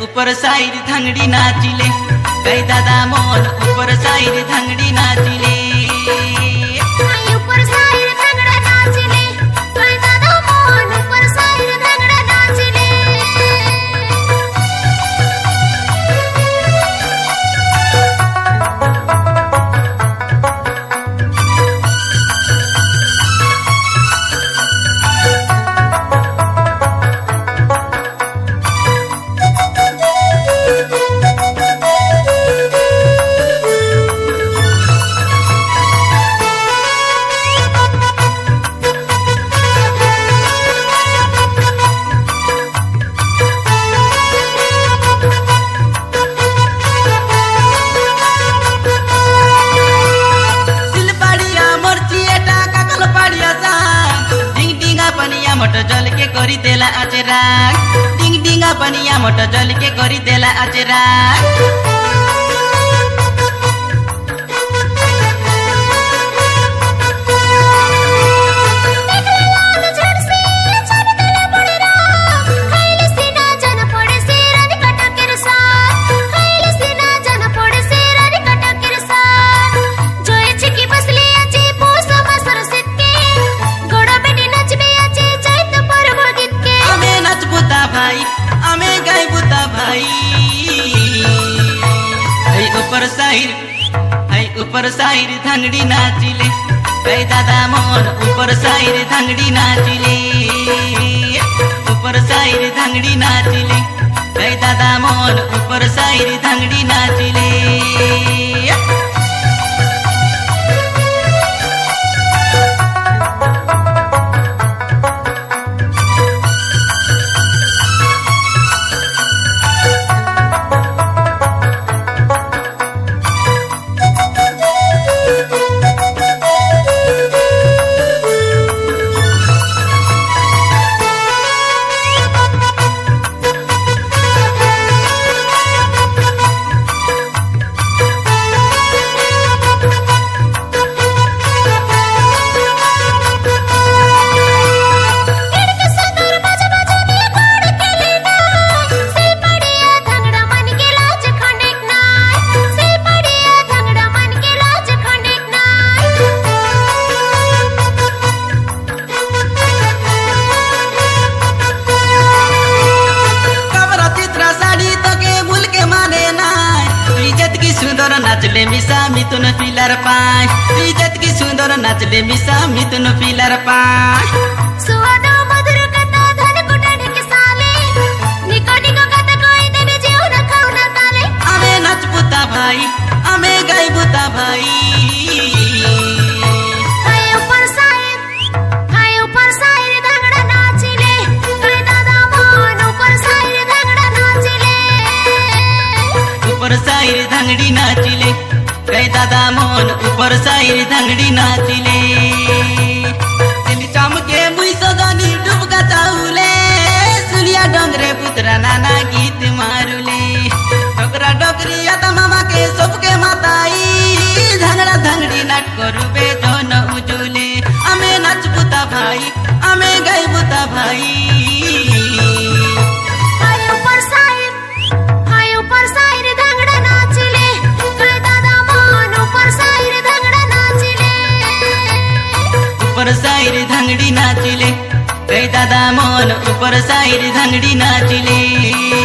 ऊपर साइड धंगड़ी नाचिले कई दादा मोन ऊपर साइड धंगड़ी नाचिले ऊपर साइड धंगड़ा नाचिले कई दादा मोन ऊपर साइड धंगड़ा नाचिले मोट जल के करी देला अचरा डिंग डिंगा बनिया मोट जल के करी देला अचरा ऊपर साइड धंगड़ी नाचिले कई दादा मोन ऊपर साइड धंगड़ी नाचिले ऊपर साइड धंगड़ी नाचिले कई दादा मोन ऊपर साइड धंगड़ी नाचिले नाचले मिसा मिथुन पिलर पाँच इज्जत की सुंदर नाचले मिसा मिथुन पिलर पाँच सुवादो मधुर कथा धन कुटन के साले निको निको कथा कोई देवे जीव न खाऊ न ताले आमे नाच पुता भाई आमे गाई बुता भाई ऊपर साइड धंगड़ा नाचिले कई दादा मोन ऊपर साइड धंगड़ा नाचिले ऊपर साइड धंगड़ी नाचिले कई दादा मोन ऊपर साइड धंगड़ी नाचिले दिल चमके मुई सगानी डुबका चाउले सुलिया डोंगरे पुत्रा नाना गीत मारुले डोकरा डोकरी आता मामा के सबके माताई धंगड़ा धंगड़ी नाट करू बे जन उजुले आमे नाच बुता भाई आमे गाई बुता भाई ऊपर साइड धंगड़ा नाचिले कई दादा मन ऊपर साइड धंगड़ी नाचिले